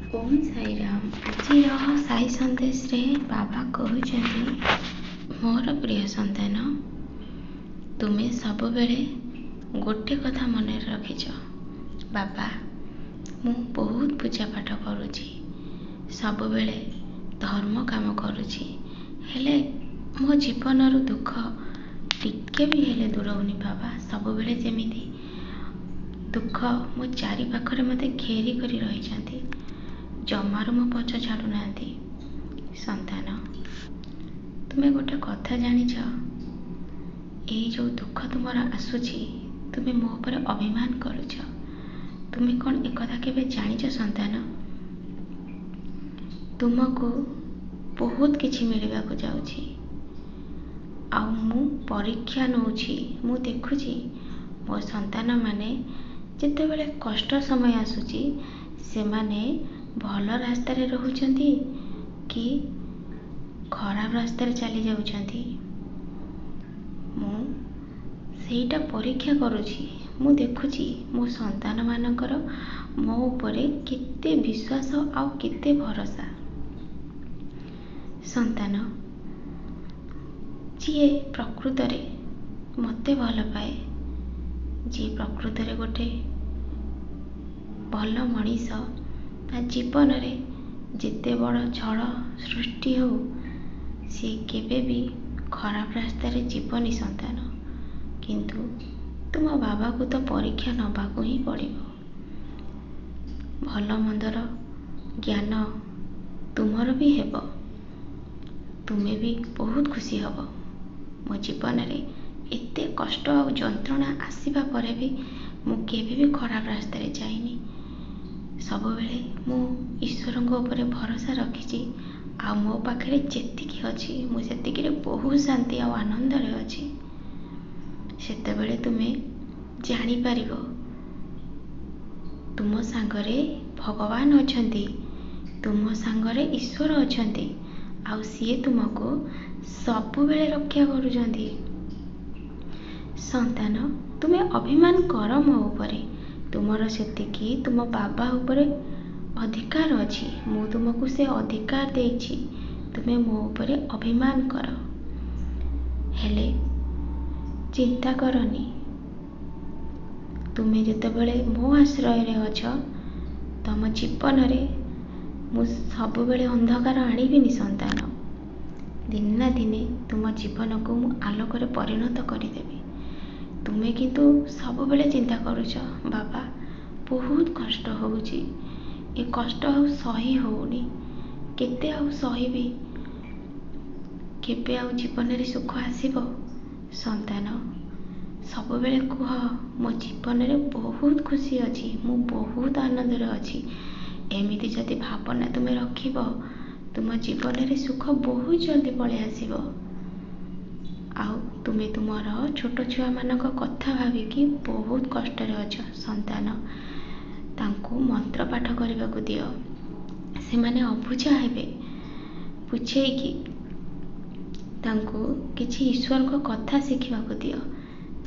ଓମ୍ ସାଇରାମ। ଆଜିର ସାଇ ସନ୍ଦେଶରେ ବାବା କହୁଛନ୍ତି, ମୋର ପ୍ରିୟ ସନ୍ତାନ, ତୁମେ ସବୁବେଳେ ଗୋଟେ କଥା ମନରେ ରଖିଛ, ବାବା ମୁଁ ବହୁତ ପୂଜାପାଠ କରୁଛି, ସବୁବେଳେ ଧର୍ମ କାମ କରୁଛି, ହେଲେ ମୋ ଜୀବନରୁ ଦୁଃଖ ଟିକେ ବି ହେଲେ ଦୂର ହଉନି ବାବା। ସବୁବେଳେ ଯେମିତି ଦୁଃଖ ମୋ ଚାରି ପାଖରେ ମୋତେ ଘେରି କରି ରହିଛନ୍ତି, ଜମାରୁ ମୋ ପଛ ଛାଡ଼ୁନାହାନ୍ତି। ସନ୍ତାନ, ତୁମେ ଗୋଟେ କଥା ଜାଣିଛ, ଏଇ ଯେଉଁ ଦୁଃଖ ତୁମର ଆସୁଛି, ତୁମେ ମୋ ଉପରେ ଅଭିମାନ କରୁଛ। ତୁମେ କ'ଣ ଏକଥା କେବେ ଜାଣିଛ ସନ୍ତାନ? ତୁମକୁ ବହୁତ କିଛି ମିଳିବାକୁ ଯାଉଛି, ଆଉ ମୁଁ ପରୀକ୍ଷା ନେଉଛି। ମୁଁ ଦେଖୁଛି ମୋ ସନ୍ତାନମାନେ ଯେତେବେଳେ କଷ୍ଟ ସମୟ ଆସୁଛି, ସେମାନେ ଭଲ ରାସ୍ତାରେ ରହୁଛନ୍ତି କି ଖରାପ ରାସ୍ତାରେ ଚାଲି ଯାଉଛନ୍ତି। ମୁଁ ସେଇଟା ପରୀକ୍ଷା କରୁଛି। ମୁଁ ଦେଖୁଛି ମୋ ସନ୍ତାନମାନଙ୍କର ମୋ ଉପରେ କେତେ ବିଶ୍ୱାସ ଆଉ କେତେ ଭରସା। ସନ୍ତାନ, ଯିଏ ପ୍ରକୃତରେ ମୋତେ ଭଲ ପାଏ, ଯିଏ ପ୍ରକୃତରେ ଗୋଟେ ଭଲ ମଣିଷ, ତା ଜୀବନରେ ଯେତେ ବଡ଼ ଝଡ଼ ସୃଷ୍ଟି ହେଉ, ସିଏ କେବେ ବି ଖରାପ ରାସ୍ତାରେ ଯିବନି ସନ୍ତାନ। କିନ୍ତୁ ତୁମ ବାବାକୁ ତ ପରୀକ୍ଷା ନେବାକୁ ହିଁ ପଡ଼ିବ। ଭଲ ମନ୍ଦର ଜ୍ଞାନ ତୁମର ବି ହେବ, ତୁମେ ବି ବହୁତ ଖୁସି ହେବ। ମୋ ଜୀବନରେ ଏତେ କଷ୍ଟ ଆଉ ଯନ୍ତ୍ରଣା ଆସିବା ପରେ ବି ମୁଁ କେବେ ବି ଖରାପ ରାସ୍ତାରେ ଯାଇନି। ସବୁବେଳେ ମୁଁ ଈଶ୍ୱରଙ୍କ ଉପରେ ଭରସା ରଖିଛି, ଆଉ ମୋ ପାଖରେ ଯେତିକି ଅଛି ମୁଁ ସେତିକିରେ ବହୁତ ଶାନ୍ତି ଆଉ ଆନନ୍ଦରେ ଅଛି। ସେତେବେଳେ ତୁମେ ଜାଣିପାରିବ ତୁମ ସାଙ୍ଗରେ ଭଗବାନ ଅଛନ୍ତି, ତୁମ ସାଙ୍ଗରେ ଈଶ୍ୱର ଅଛନ୍ତି, ଆଉ ସିଏ ତୁମକୁ ସବୁବେଳେ ରକ୍ଷା କରୁଛନ୍ତି। ସନ୍ତାନ, ତୁମେ ଅଭିମାନ କର ମୋ ଉପରେ, ତୁମର ସେତିକି ତୁମ ବାବା ଉପରେ ଅଧିକାର ଅଛି। ମୁଁ ତୁମକୁ ସେ ଅଧିକାର ଦେଇଛି, ତୁମେ ମୋ ଉପରେ ଅଭିମାନ କର, ହେଲେ ଚିନ୍ତା କରନି। ତୁମେ ଯେତେବେଳେ ମୋ ଆଶ୍ରୟରେ ଅଛ, ତମ ଜୀବନରେ ମୁଁ ସବୁବେଳେ ଅନ୍ଧକାର ଆଣିବିନି ସନ୍ତାନ। ଦିନେ ନା ଦିନେ ତୁମ ଜୀବନକୁ ମୁଁ ଆଲୋକରେ ପରିଣତ କରିଦେବି। ତୁମେ କିନ୍ତୁ ସବୁବେଳେ ଚିନ୍ତା କରୁଛ, ବାବା ବହୁତ କଷ୍ଟ ହେଉଛି, ଏ କଷ୍ଟ ଆଉ ସହି ହେଉନି, କେତେ ଆଉ ସହିବି, କେବେ ଆଉ ଜୀବନରେ ସୁଖ ଆସିବ? ସନ୍ତାନ, ସବୁବେଳେ କୁହ, ମୋ ଜୀବନରେ ବହୁତ ଖୁସି ଅଛି, ମୁଁ ବହୁତ ଆନନ୍ଦରେ ଅଛି। ଏମିତି ଯଦି ଭାବନା ତୁମେ ରଖିବ, ତୁମ ଜୀବନରେ ସୁଖ ବହୁତ ଜଲ୍ଦି ପଳେଇ ଆସିବ। ଆଉ ତୁମେ ତୁମର ଛୋଟ ଛୁଆମାନଙ୍କ କଥା ଭାବିକି ବହୁତ କଷ୍ଟରେ ଅଛ ସନ୍ତାନ। ତାଙ୍କୁ ମନ୍ତ୍ର ପାଠ କରିବାକୁ ଦିଅ, ସେମାନେ ଅବୁଝା ହେବେ, ବୁଝେଇକି ତାଙ୍କୁ କିଛି ଈଶ୍ୱରଙ୍କ କଥା ଶିଖିବାକୁ ଦିଅ।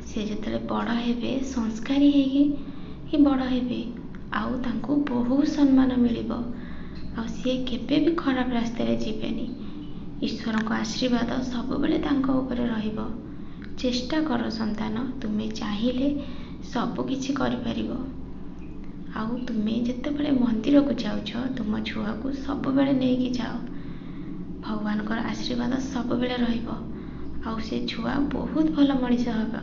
ସେ ଯେତେବେଳେ ବଡ଼ ହେବେ, ସଂସ୍କାରୀ ହେଇକି ବଡ଼ ହେବେ, ଆଉ ତାଙ୍କୁ ବହୁତ ସମ୍ମାନ ମିଳିବ, ଆଉ ସିଏ କେବେ ବି ଖରାପ ରାସ୍ତାରେ ଯିବେନି। ଈଶ୍ୱରଙ୍କ ଆଶୀର୍ବାଦ ସବୁବେଳେ ତାଙ୍କ ଉପରେ ରହିବ। ଚେଷ୍ଟା କର ସନ୍ତାନ, ତୁମେ ଚାହିଁଲେ ସବୁ କିଛି କରିପାରିବ। ଆଉ ତୁମେ ଯେତେବେଳେ ମନ୍ଦିରକୁ ଯାଉଛ, ତୁମ ଛୁଆକୁ ସବୁବେଳେ ନେଇକି ଯାଅ, ଭଗବାନଙ୍କର ଆଶୀର୍ବାଦ ସବୁବେଳେ ରହିବ, ଆଉ ସେ ଛୁଆ ବହୁତ ଭଲ ମଣିଷ ହେବ।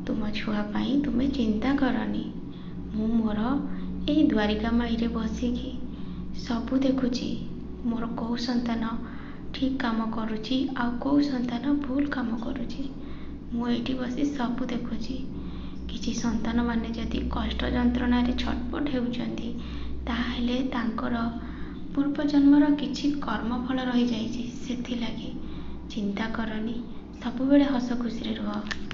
ତୁମ ଛୁଆ ପାଇଁ ତୁମେ ଚିନ୍ତା କରନି। ମୁଁ ମୋର ଏଇ ଦ୍ୱାରିକା ମାଇରେ ବସିକି ସବୁ ଦେଖୁଛି, ମୋର କେଉଁ ସନ୍ତାନ ଠିକ୍ କାମ କରୁଛି ଆଉ କେଉଁ ସନ୍ତାନ ଭୁଲ କାମ କରୁଛି। ମୁଁ ଏଇଠି ବସି ସବୁ ଦେଖୁଛି। କିଛି ସନ୍ତାନମାନେ ଯଦି କଷ୍ଟ ଯନ୍ତ୍ରଣାରେ ଛଟପଟ ହେଉଛନ୍ତି, ତାହେଲେ ତାଙ୍କର ପୂର୍ବଜନ୍ମର କିଛି କର୍ମଫଳ ରହିଯାଇଛି। ସେଥିଲାଗି ଚିନ୍ତା କରନି, ସବୁବେଳେ ହସ ଖୁସିରେ ରୁହ।